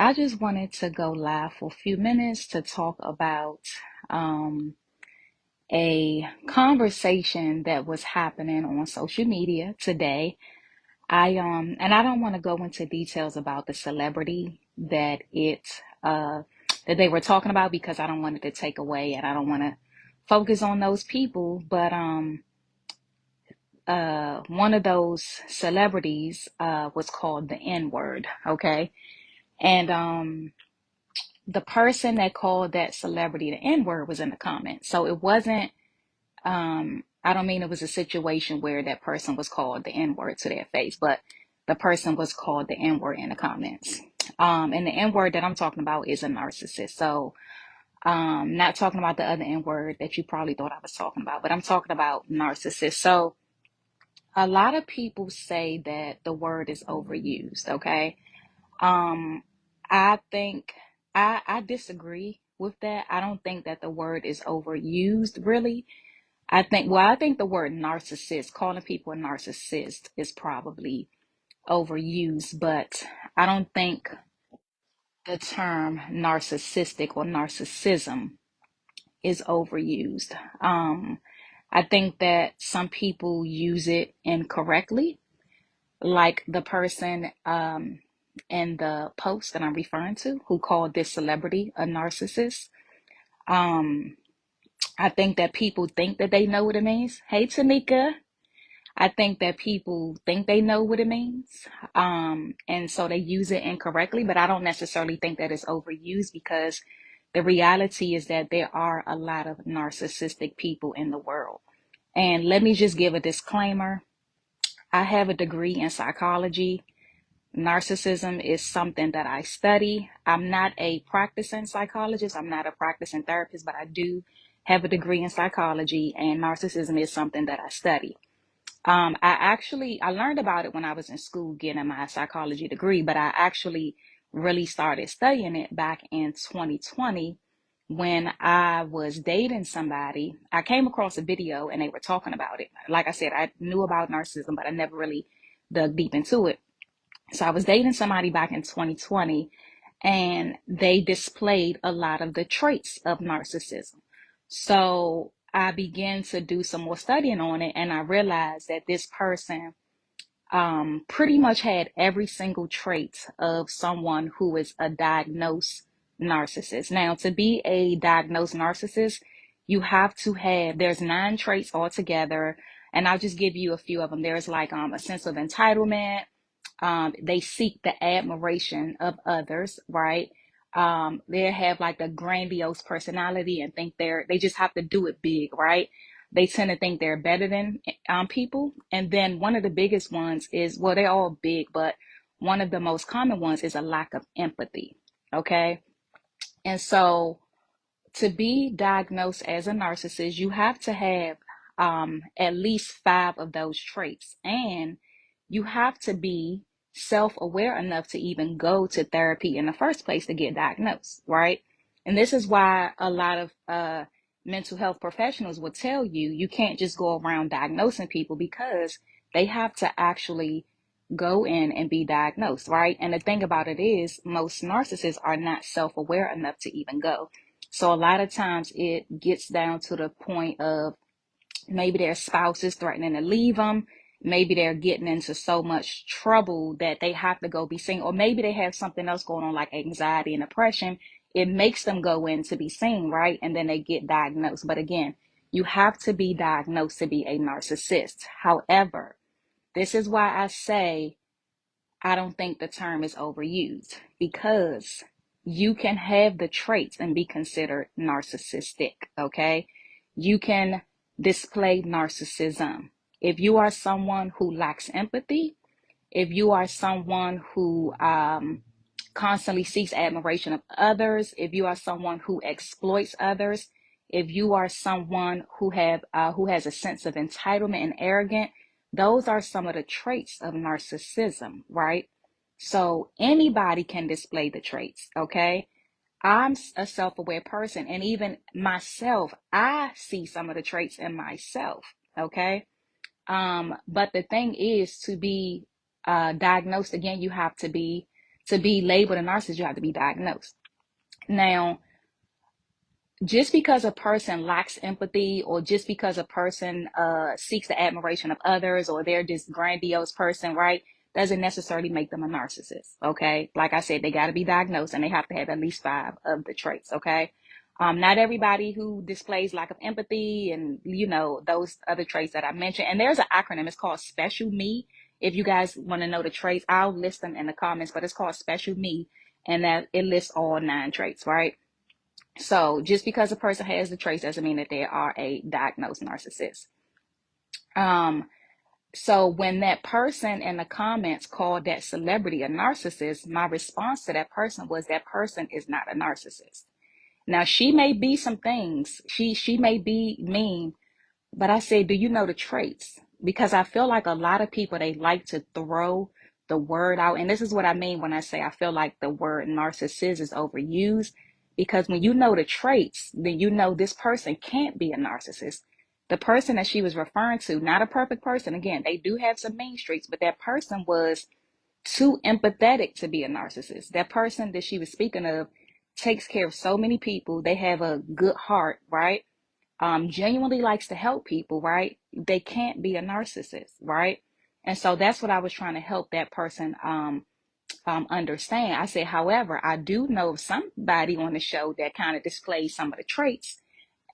I just wanted to go live for a few minutes to talk about um, a conversation that was happening on social media today. And I don't want to go into details about the celebrity that they were talking about because I don't want it to take away and I don't want to focus on those people. But one of those celebrities was called the N word. Okay, and the person that called that celebrity the N word was in the comments. So it wasn't, I don't mean it was a situation where that person was called the N word to their face, but the person was called the N word in the comments. And the N word that I'm talking about is a narcissist. So, not talking about the other N word that you probably thought I was talking about, but I'm talking about narcissist. So, a lot of people say that the word is overused. Okay. Um, I think I disagree with that. I don't think that the word is overused really. I think the word narcissist, calling people a narcissist is probably overused, but I don't think the term narcissistic or narcissism is overused. I think that some people use it incorrectly, like the person in the post that I'm referring to who called this celebrity a narcissist. Um, I think that people think that they know what it means. Hey, Tanika. I think that people think they know what it means. And so they use it incorrectly, but I don't necessarily think that it's overused because the reality is that there are a lot of narcissistic people in the world. And let me just give a disclaimer. I have a degree in psychology. Narcissism is something that I study. I'm not a practicing psychologist. I'm not a practicing therapist, but I do have a degree in psychology, and narcissism is something that I study. I learned about it when I was in school getting my psychology degree, but I actually really started studying it back in 2020 when I was dating somebody. I came across a video and they were talking about it. Like I said, I knew about narcissism, but I never really dug deep into it. So I was dating somebody back in 2020 and they displayed a lot of the traits of narcissism. So I began to do some more studying on it and I realized that this person pretty much had every single trait of someone who is a diagnosed narcissist. Now, to be a diagnosed narcissist, you have to have, there's 9 traits altogether, and I'll just give you a few of them. There's like a sense of entitlement. They seek the admiration of others, right? They have like a grandiose personality and think they just have to do it big, right? They tend to think they're better than people. And then one of the biggest ones is, well, they're all big, but one of the most common ones is a lack of empathy. Okay. And so to be diagnosed as a narcissist, you have to have at least 5 of those traits. And you have to be self-aware enough to even go to therapy in the first place to get diagnosed, right? And this is why a lot of mental health professionals will tell you you can't just go around diagnosing people because they have to actually go in and be diagnosed, right? And the thing about it is most narcissists are not self-aware enough to even go. So a lot of times it gets down to the point of maybe their spouse is threatening to leave them. Maybe they're getting into so much trouble that they have to go be seen, or maybe they have something else going on like anxiety and depression. It makes them go in to be seen, right? And then they get diagnosed. But again, you have to be diagnosed to be a narcissist. However, this is why I say I don't think the term is overused because you can have the traits and be considered narcissistic, okay? You can display narcissism. If you are someone who lacks empathy, if you are someone who constantly seeks admiration of others, if you are someone who exploits others, if you are someone who has a sense of entitlement and arrogant, those are some of the traits of narcissism, right? So anybody can display the traits, okay? I'm a self-aware person, and even myself, I see some of the traits in myself, okay? But the thing is to be diagnosed again, you have to be To be labeled a narcissist, you have to be diagnosed. Now, just because a person lacks empathy, or just because a person seeks the admiration of others, or they're this grandiose person, right, doesn't necessarily make them a narcissist. Okay, like I said, they got to be diagnosed, and they have to have at least 5 of the traits. Okay, not everybody who displays lack of empathy and those other traits that I mentioned. And there's an acronym. It's called Special Me. If you guys want to know the traits, I'll list them in the comments. But it's called Special Me, and that it lists all 9 traits, right? So just because a person has the traits doesn't mean that they are a diagnosed narcissist. So when that person in the comments called that celebrity a narcissist, my response to that person was, that person is not a narcissist. Now, she may be some things. She may be mean, but I say, do you know the traits? Because I feel like a lot of people, they like to throw the word out. And this is what I mean when I say I feel like the word narcissist is overused. Because when you know the traits, then you know this person can't be a narcissist. The person that she was referring to, not a perfect person. Again, they do have some mean streaks, but that person was too empathetic to be a narcissist. That person that she was speaking of takes care of so many people. They have a good heart, right? Genuinely likes to help people, right? They can't be a narcissist, right? And so that's what I was trying to help that person understand. I said, however, I do know somebody on the show that kind of displays some of the traits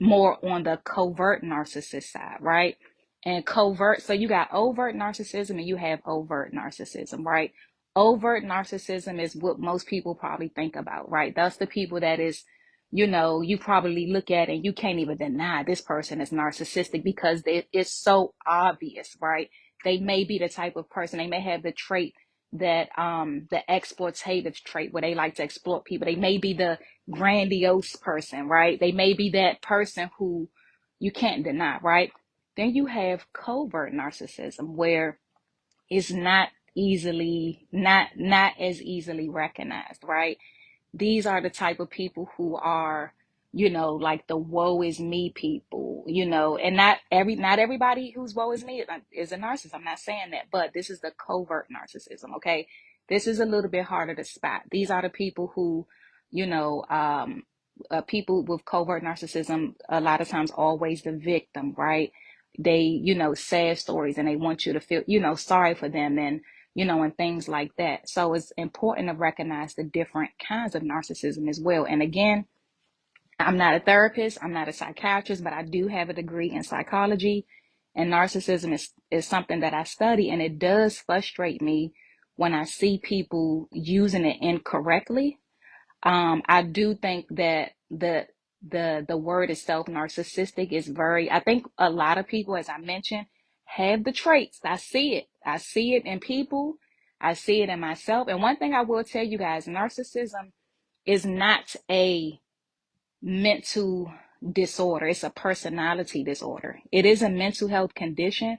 more on the covert narcissist side, right? And covert, so you got overt narcissism and you have overt narcissism, right? Overt narcissism is what most people probably think about, right? That's the people that is, you probably look at and you can't even deny this person is narcissistic because it's so obvious, right? They may be the type of person, they may have the trait that the exploitative trait where they like to exploit people. They may be the grandiose person, right? They may be that person who you can't deny, right? Then you have covert narcissism where it's not as easily recognized, right? These are the type of people who are, like the woe is me people, and not everybody who's woe is me is a narcissist. I'm not saying that, but this is the covert narcissism. Okay. This is a little bit harder to spot. These are the people who, you know, people with covert narcissism, a lot of times always the victim, right? They, sad stories, and they want you to feel, sorry for them, and things like that. So it's important to recognize the different kinds of narcissism as well. And again, I'm not a therapist, I'm not a psychiatrist, but I do have a degree in psychology. And narcissism is something that I study, and it does frustrate me when I see people using it incorrectly. I do think that the word itself, narcissistic, is very, I think a lot of people, as I mentioned, have the traits. I see it. I see it in people. I see it in myself. And one thing I will tell you guys, narcissism is not a mental disorder. It's a personality disorder. It is a mental health condition,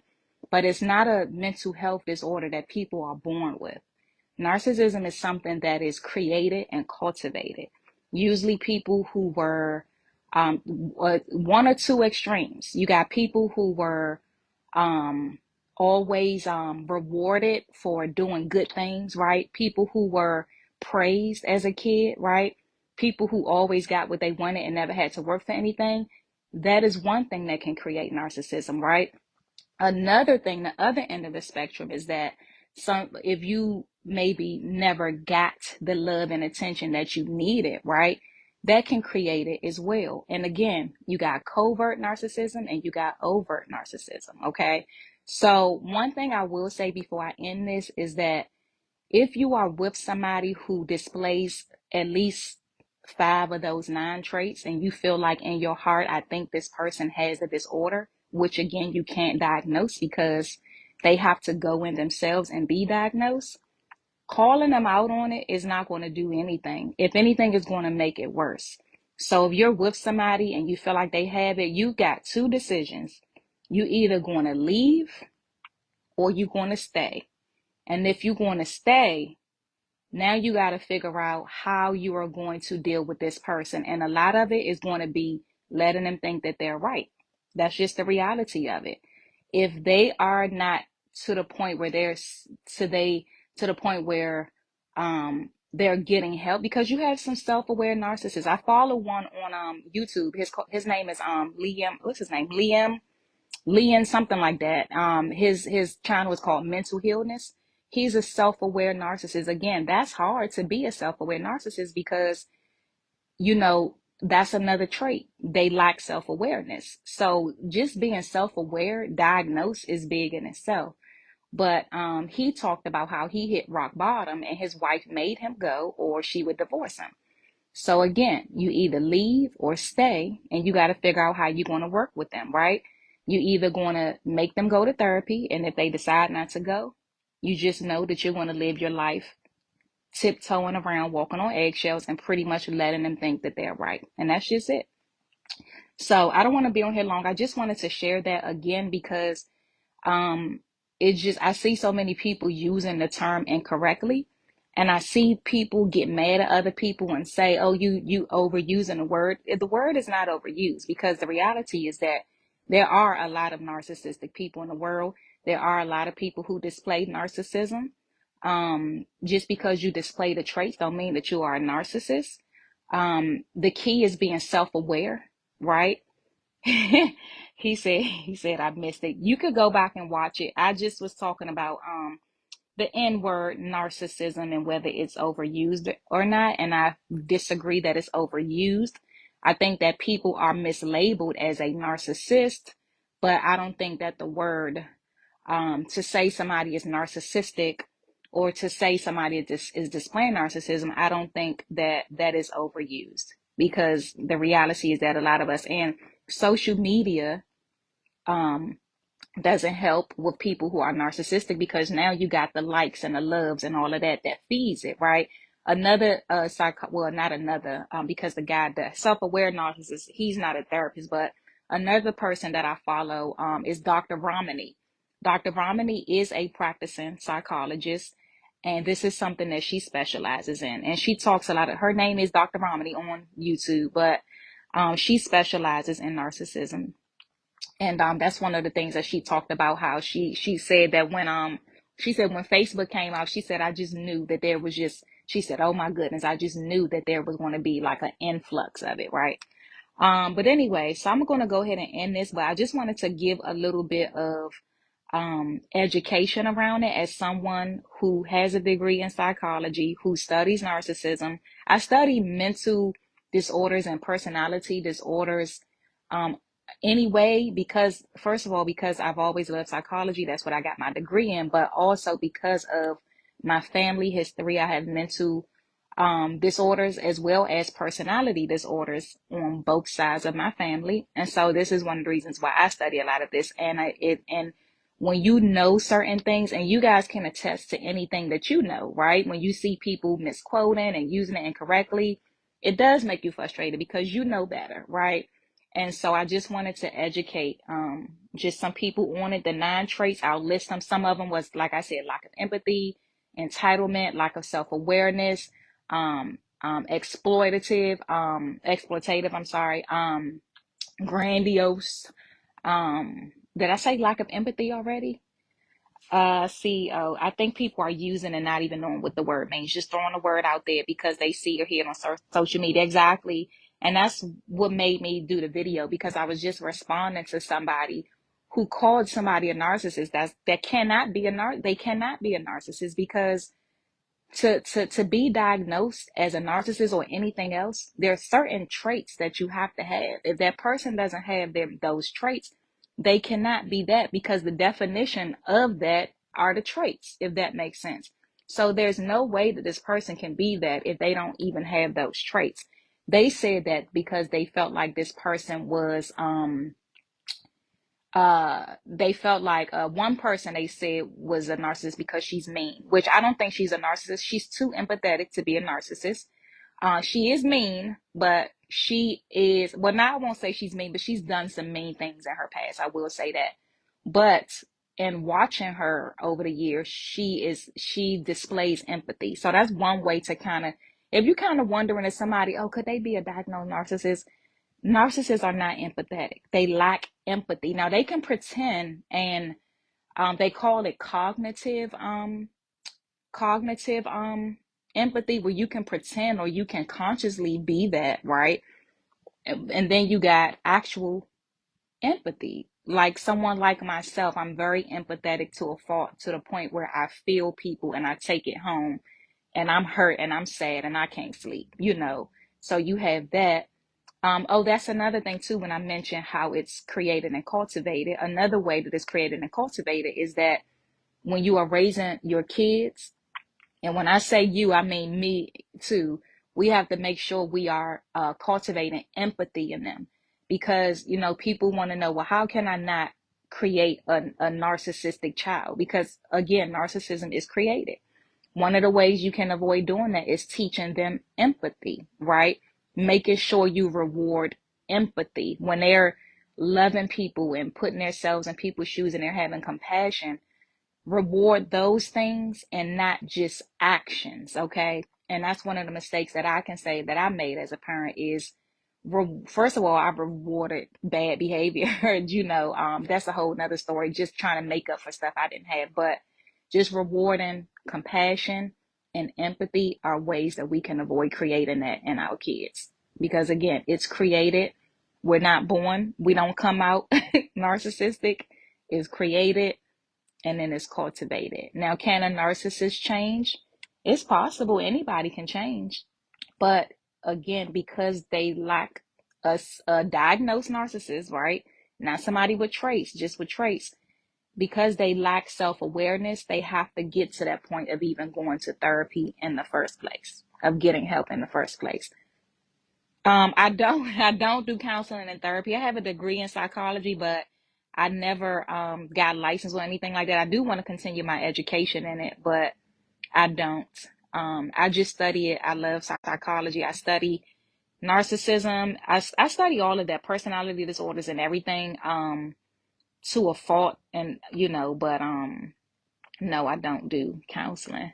but it's not a mental health disorder that people are born with. Narcissism is something that is created and cultivated. Usually people who were one or two extremes. You got people who were um, always rewarded for doing good things, right? People who were praised as a kid, right? People who always got what they wanted and never had to work for anything. That is one thing that can create narcissism, right? Another thing, the other end of the spectrum, is that if you maybe never got the love and attention that you needed, right? That can create it as well. And again, you got covert narcissism and you got overt narcissism, okay? So one thing I will say before I end this is that if you are with somebody who displays at least 5 of those 9 traits, and you feel like in your heart, I think this person has a disorder, which again, you can't diagnose because they have to go in themselves and be diagnosed, calling them out on it is not going to do anything. If anything, it's going to make it worse. So if you're with somebody and you feel like they have it, you got 2 decisions. You either going to leave or you're going to stay. And if you're going to stay, now you got to figure out how you are going to deal with this person. And a lot of it is going to be letting them think that they're right. That's just the reality of it. If they are not to the point where to the point where they're getting help, because you have some self-aware narcissists. I follow one on YouTube. His name is Liam. What's his name? Liam something like that. His channel is called Mental Healness. He's a self-aware narcissist. Again, that's hard to be a self-aware narcissist, because that's another trait. They lack self-awareness. So just being self-aware, diagnosed, is big in itself. But he talked about how he hit rock bottom and his wife made him go, or she would divorce him. So again, you either leave or stay, and you got to figure out how you're going to work with them, right? You either going to make them go to therapy, and if they decide not to go, you just know that you're going to live your life tiptoeing around, walking on eggshells, and pretty much letting them think that they're right. And that's just it. So I don't want to be on here long. I just wanted to share that again, because it's just, I see so many people using the term incorrectly, and I see people get mad at other people and say, oh, you overusing the word. The word is not overused, because the reality is that there are a lot of narcissistic people in the world. There are a lot of people who display narcissism. Just because you display the traits don't mean that you are a narcissist. The key is being self-aware, right? He said I missed it. You could go back and watch it. I just was talking about the N word, narcissism, and whether it's overused or not, and I disagree that it's overused. I think that people are mislabeled as a narcissist, but I don't think that the word, to say somebody is narcissistic, or to say somebody is displaying narcissism, I don't think that that is overused, because the reality is that a lot of us, and social media doesn't help with people who are narcissistic, because now you got the likes and the loves and all of that feeds it, right? Another not another, because the self-aware narcissist, he's not a therapist, but another person that I follow is Dr. Ramani. Dr. Ramani is a practicing psychologist, and this is something that she specializes in, and she talks a lot her name is Dr. Ramani on YouTube, but she specializes in narcissism. And that's one of the things that she talked about, how she said that when Facebook came out, she said, I just knew that there was just, she said, oh my goodness, I just knew that there was going to be like an influx of it, right? But anyway, so I'm going to go ahead and end this, but I just wanted to give a little bit of education around it, as someone who has a degree in psychology, who studies narcissism. I study mental disorders and personality disorders anyway, because first of all, because I've always loved psychology, that's what I got my degree in, but also because of my family history. I have mental disorders as well as personality disorders on both sides of my family, and so this is one of the reasons why I study a lot of this. And when you know certain things, and you guys can attest to anything that you know, right? When you see people misquoting and using it incorrectly, it does make you frustrated, because you know better, right? And so I just wanted to educate just some people on it. The 9 traits, I'll list them. Some of them was, like I said, lack of empathy, entitlement, lack of self-awareness, exploitative, grandiose. Did I say lack of empathy already? CEO. I think people are using and not even knowing what the word means, just throwing the word out there because they see or hear it on social media. Exactly. And that's what made me do the video, because I was just responding to somebody who called somebody a narcissist. That cannot be they cannot be a narcissist, because to be diagnosed as a narcissist or anything else, there are certain traits that you have to have. If that person doesn't have those traits, they cannot be that, because the definition of that are the traits, if that makes sense. So there's no way that this person can be that if they don't even have those traits. They said that because they felt like this person was they felt like one person they said was a narcissist because she's mean, which I don't think she's a narcissist. She's too empathetic to be a narcissist. She is mean, but she is, well, now I won't say she's mean, but she's done some mean things in her past. I will say that. But in watching her over the years, she displays empathy. So that's one way to kind of, if you're kind of wondering if somebody, oh, could they be a diagnosed narcissist? Narcissists are not empathetic. They lack empathy. Now they can pretend, and they call it cognitive empathy where you can pretend or you can consciously be that, right? And then you got actual empathy. Like someone like myself, I'm very empathetic to a fault, to the point where I feel people and I take it home and I'm hurt and I'm sad and I can't sleep, you know. So you have that. Oh, that's another thing too, when I mentioned how it's created and cultivated. Another way that it's created and cultivated is that when you are raising your kids, and when I say you, I mean me too, we have to make sure we are cultivating empathy in them. Because, you know, people want to know, well, how can I not create a narcissistic child? Because again, narcissism is created. One of the ways you can avoid doing that is teaching them empathy, right? Making sure you reward empathy when they're loving people and putting themselves in people's shoes and they're having compassion. Reward those things and not just actions, okay? And that's one of the mistakes that I can say that I made as a parent is, first of all, I rewarded bad behavior. You know, that's a whole nother story, just trying to make up for stuff I didn't have. But just rewarding compassion and empathy are ways that we can avoid creating that in our kids. Because again, it's created. We're not born. We don't come out narcissistic. It's created and then it's cultivated. Now, can a narcissist change? It's possible. Anybody can change. But again, because they lack a diagnosed narcissist, right? Not somebody with traits, just with traits. Because they lack self-awareness, they have to get to that point of even going to therapy in the first place, of getting help in the first place. I don't do counseling and therapy. I have a degree in psychology, but I never got licensed or anything like that. I do want to continue my education in it, but I don't. I just study it. I love psychology. I study narcissism. I study all of that, personality disorders and everything, to a fault, and you know, but no, I don't do counseling.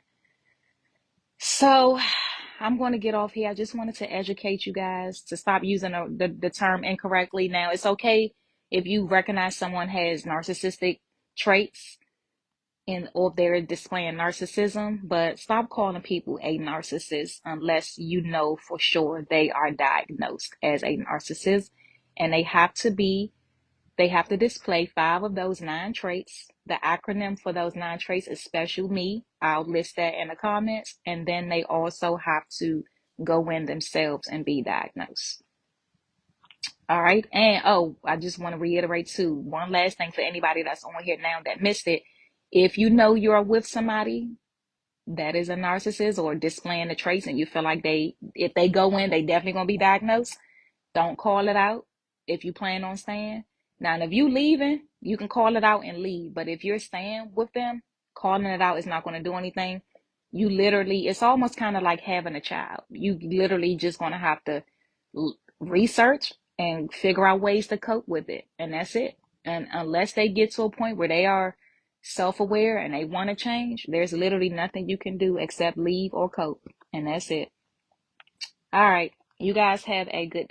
So I'm going to get off here. I just wanted to educate you guys to stop using the term incorrectly. Now, it's okay if you recognize someone has narcissistic traits or they're displaying narcissism, but stop calling people a narcissist unless you know for sure they are diagnosed as a narcissist, and they have to display 5 of those 9 traits. The acronym for those 9 traits is Special Me. I'll list that in the comments. And then they also have to go in themselves and be diagnosed. All right. And I just want to reiterate too, one last thing for anybody that's on here now that missed it. If you know you're with somebody that is a narcissist or displaying the traits and you feel like if they go in, they definitely going to be diagnosed, don't call it out if you plan on staying. Now, if you leaving, you can call it out and leave. But if you're staying with them, calling it out is not going to do anything. You literally, it's almost kind of like having a child. You literally just going to have to research and figure out ways to cope with it. And that's it. And unless they get to a point where they are self-aware and they want to change, there's literally nothing you can do except leave or cope. And that's it. All right. You guys have a good day.